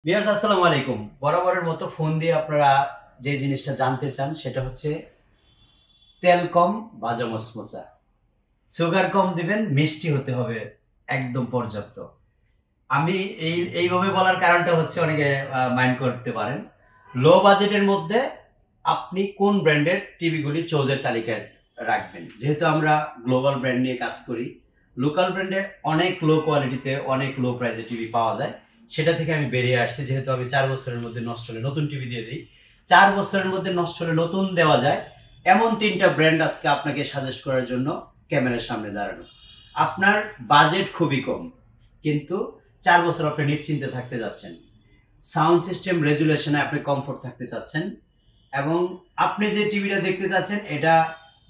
Viewers আসসালামু আলাইকুম। বরাবরের মতো ফোন দিয়ে আপনারা যে জিনিসটা জানতে চান সেটা হচ্ছে তেল কম ভাজা মচমচা। সুগার কম দিবেন, মিষ্টি হতে হবে একদম পর্যাপ্ত। আমি এইভাবে বলার কারণটা হচ্ছে অনেকে মাইন্ড করতে পারেন। লো বাজেটের মধ্যে আপনি কোন ব্র্যান্ডের টিভিগুলি চয়েসের তালিকায় রাখবেন? যেহেতু আমরা গ্লোবাল ব্র্যান্ড নিয়ে কাজ করি, লোকাল ব্র্যান্ডে অনেক লো কোয়ালিটিতে অনেক লো প্রাইসে টিভি পাওয়া যায়। সেটা থেকে আমি বেরিয়ে আসছি, যেহেতু আমি ৪ বছরের মধ্যে নষ্ট হলে নতুন টিভি দিয়ে দিই। ৪ বছরের মধ্যে নষ্ট হলে নতুন দেওয়া যায় এমন ৩ টা ব্র্যান্ড আজকে আপনাকে সাজেস্ট করার জন্য ক্যামেরার সামনে দাঁড়ানো। আপনার বাজেট খুবই কম, কিন্তু ৪ বছর আপনি নিশ্চিন্তে থাকতে যাচ্ছেন। সাউন্ড সিস্টেম রেজুলেশনে আপনি কমফোর্ট থাকতে চাচ্ছেন এবং আপনি যে টিভিটা দেখতে চাচ্ছেন এটা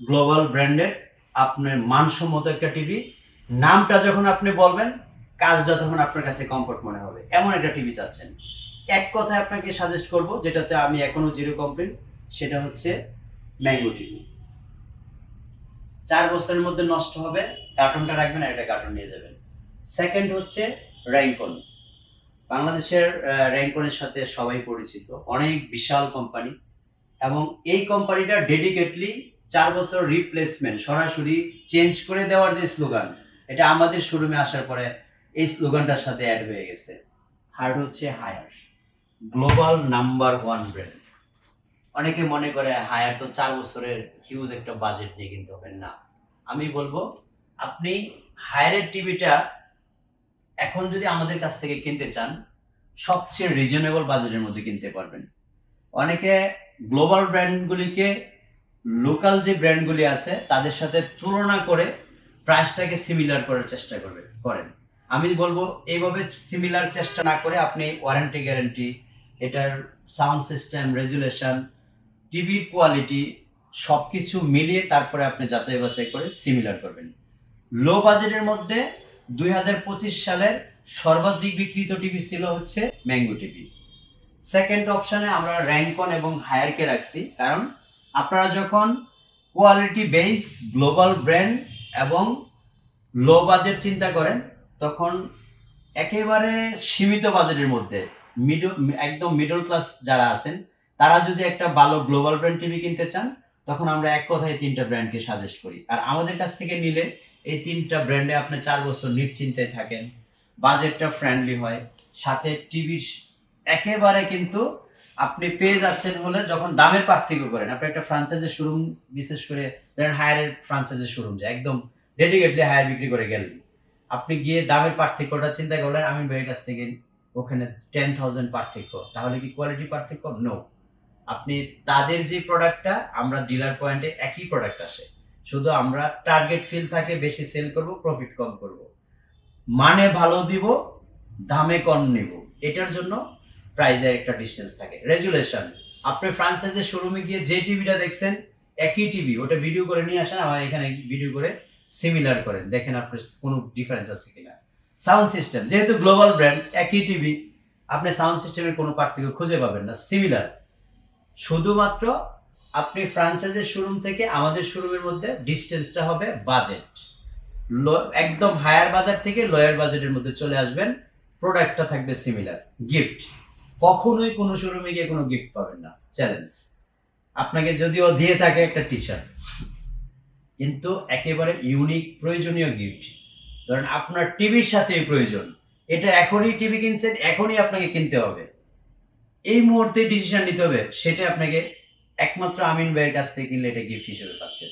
গ্লোবাল ব্র্যান্ডের, আপনার মানসম্মত একটা টিভি। নামটা যখন আপনি বলবেন, কাজটা তখন আপনার কাছে কমফোর্ট মনে হবে, এমন একটা টিভি চাচ্ছেন। এক কথায় আপনাকে সাজেস্ট করব, যেটাতে আমি এখনো জিরো কমপ্লেন, সেটা হচ্ছে ম্যাঙ্গো টিভি। ৪ বছরের মধ্যে নষ্ট হবে, কার্টুনটা রাখবেন আর একটা কার্টুন নিয়ে যাবেন। সেকেন্ড হচ্ছে র্যাঙ্কন। বাংলাদেশের র্যাঙ্কনের সাথে সবাই পরিচিত, অনেক বিশাল কোম্পানি এবং এই কোম্পানিটা ডেডিকেটলি ৪ বছর রিপ্লেসমেন্ট সরাসরি চেঞ্জ করে দেওয়ার যে স্লোগান, এটা আমাদের শোরুমে আসার পরে এই স্লোগানটার সাথে অ্যাড হয়ে গেছে। থার্ড হচ্ছে হায়ার, গ্লোবাল নাম্বার 1 ব্র্যান্ড। অনেকে মনে করে হায়ার তো ৪ বছরের হিউজ একটা বাজেট নিয়ে কিনতে হবে, না। আমি বলবো আপনি হায়ারের টিভিটা এখন যদি আমাদের কাছ থেকে কিনতে চান, সবচেয়ে রিজনেবল বাজেটের মধ্যে কিনতে পারবেন। অনেকে গ্লোবাল ব্র্যান্ডগুলিকে লোকাল যে ব্র্যান্ডগুলি আছে তাদের সাথে তুলনা করে প্রাইসটাকে সিমিলার করার চেষ্টা করেন। আমি বলবো এইভাবে সিমিলার চেষ্টা না করে আপনি ওয়ারেন্টি গ্যারেন্টি, এটার সাউন্ড সিস্টেম রেজুলেশন, টিভির কোয়ালিটি সব কিছু মিলিয়ে তারপরে আপনি যাচাই বাছাই করে সিমিলার করবেন। লো বাজেটের মধ্যে ২০২৫ সালের সর্বাধিক বিক্রিত টিভি ছিল হচ্ছে ম্যাঙ্গো টিভি। সেকেন্ড অপশনে আমরা র্যাঙ্কন এবং হায়ারকে রাখছি, কারণ আপনারা যখন কোয়ালিটি বেস গ্লোবাল ব্র্যান্ড এবং লো বাজেট চিন্তা করেন, তখন একেবারে সীমিত বাজেটের মধ্যে একদম মিডল ক্লাস যারা আছেন, তারা যদি একটা ভালো গ্লোবাল ব্র্যান্ড টিভি কিনতে চান, তখন আমরা এক কথায় ৩টা ব্র্যান্ডকে সাজেস্ট করি। আর আমাদের কাছ থেকে নিলে এই ৩টা ব্র্যান্ডে আপনি ৪ বছর নিশ্চিন্তায় থাকেন, বাজেটটা ফ্রেন্ডলি হয়, সাথে টিভির একেবারে কিন্তু আপনি পেয়ে যাচ্ছেন হলে যখন দামের পার্থক্য করেন, আপনি একটা ফ্রাঞ্চাইজি শোরুম, বিশেষ করে ধরেন হায়ারের ফ্রাঞ্চাইজি শোরুম যে একদম ডেডিকেটলি হায়ার বিক্রি করে গেলেন, আপনি গিয়ে দামের পার্থক্যটা চিন্তা করলেন আমিন ভাইয়ের কাছ থেকে, ওখানে 10,000 পার্থক্য, তাহলে কি কোয়ালিটি পার্থক্য? নো। আপনি তাদের যে প্রোডাক্টটা, আমরা ডিলার পয়েন্টে একই প্রোডাক্ট আসে, শুধু আমরা টার্গেট ফিল থাকে বেশি সেল করব, প্রফিট কম করব, মানে ভালো দিব, দামে কম নিব, এটার জন্য প্রাইজের একটা ডিস্টেন্স থাকে। রেজুলেশন, আপনি ফ্রান্সাইজের শোরুমে গিয়ে যে টিভিটা দেখছেন একই টিভি, ওটা ভিডিও করে নিয়ে আসেন, আমার এখানে ভিডিও করে সিমিলার করেন, দেখেন আপনার কোনো ডিফারেন্স আছে কিনা। সাউন্ড সিস্টেম, যেহেতু গ্লোবাল ব্র্যান্ড, একই টিভি, আপনি সাউন্ড সিস্টেমের কোনো পার্থক্য খুঁজে পাবেন না, সিমিলার। শুধুমাত্র আপনি ফ্রান্সাইজের শোরুম থেকে আমাদের শোরুমের মধ্যে ডিস্টেন্সটা হবে বাজেট, একদম হায়ার বাজার থেকে লোয়ার বাজেটের মধ্যে চলে আসবেন, প্রোডাক্টটা থাকবে সিমিলার। গিফট, কখনোই কোনো শোরুমে গিয়ে কোনো গিফট পাবেন না, চ্যালেঞ্জ। আপনাকে যদিও দিয়ে থাকে একটা টি শার্ট, কিন্তু একেবারে ইউনিক প্রয়োজনীয় গিফট, ধরেন আপনার টিভির সাথেই প্রয়োজন, এটা এখনই টিভি কিনছেন, এখনই আপনাকে কিনতে হবে, এই মুহূর্তে ডিসিশন নিতে হবে, সেটা আপনাকে একমাত্র আমিন ভাইয়ের কাছ থেকে কিনলে এটা গিফট হিসেবে পাচ্ছেন।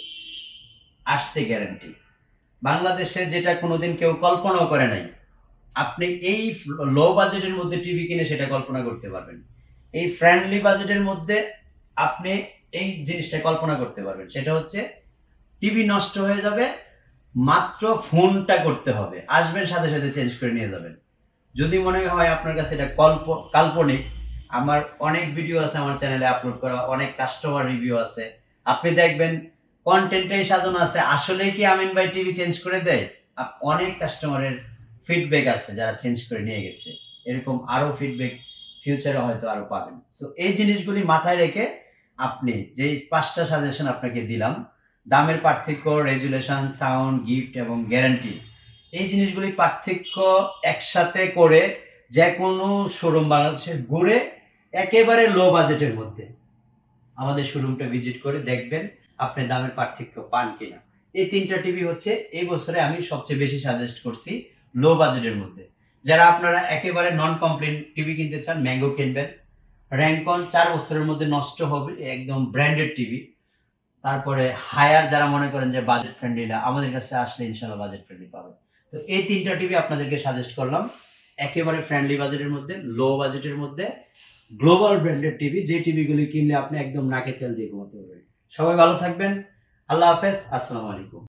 আসছে গ্যারান্টি, বাংলাদেশে যেটা কোনোদিন কেউ কল্পনাও করে নাই, আপনি এই লো বাজেটের মধ্যে টিভি কিনে সেটা কল্পনা করতে পারবেন। এই ফ্রেন্ডলি বাজেটের মধ্যে আপনি এই জিনিসটা কল্পনা করতে পারবেন, সেটা হচ্ছে টিভি নষ্ট হয়ে যাবে, মাত্র ফোনটা করতে হবে, আসবেন সাথে সাথে চেঞ্জ করে নিয়ে যাবেন। যদি মনে হয় আপনার কাছে এটা কাল্পনিক, আমার অনেক ভিডিও আছে আমার চ্যানেলে আপলোড করা, অনেক কাস্টমার রিভিউ আছে, আপনি দেখবেন কন্টেন্টটাই সাজানো আছে, আসলেই কি আমিন ভাই টিভি চেঞ্জ করে দেয়? অনেক কাস্টমারের ফিডব্যাক আছে যারা চেঞ্জ করে নিয়ে গেছে, এরকম আরো ফিডব্যাক ফিউচারে হয়তো আরো পাবেন। সো এই জিনিসগুলি মাথায় রেখে আপনি যেই 5টা সাজেশন আপনাকে দিলাম, দামের পার্থক্য, রেজুলেশন, সাউন্ড, গিফট এবং গ্যারান্টি, এই জিনিসগুলি পার্থক্য একসাথে করে যে কোনো শোরুম বাংলাদেশের ঘুরে একেবারে লো বাজেটের মধ্যে আমাদের শোরুমটা ভিজিট করে দেখবেন আপনি দামের পার্থক্য পান কিনা। এই 3টা টিভি হচ্ছে এই বছরে আমি সবচেয়ে বেশি সাজেস্ট করছি লো বাজেটের মধ্যে। যারা আপনারা একেবারে নন কমপ্লেন টিভি কিনতে চান, ম্যাঙ্গো কিনবেন। র্যাঙ্কন 4 বছরের মধ্যে নষ্ট হবে, একদম ব্র্যান্ডেড টিভি। তারপরে হায়ার যারা মনে করেন যে বাজেট ফ্রেন্ডলি না, আমাদের কাছে আসলে ইনশাআল্লাহ বাজেট ফ্রেন্ডলি পাবেন। তো এই 3টা টিভি আপনাদেরকে সাজেস্ট করলাম একেবারে ফ্রেন্ডলি বাজেটের মধ্যে, লো বাজেটের মধ্যে, গ্লোবাল ব্র্যান্ডেড টিভি, যে টিভিগুলি কিনলে আপনি একদম নাকে তেল দিয়ে ঘুমাতে পারবেন। সবাই ভালো থাকবেন। আল্লাহ হাফেজ। আসসালামু আলাইকুম।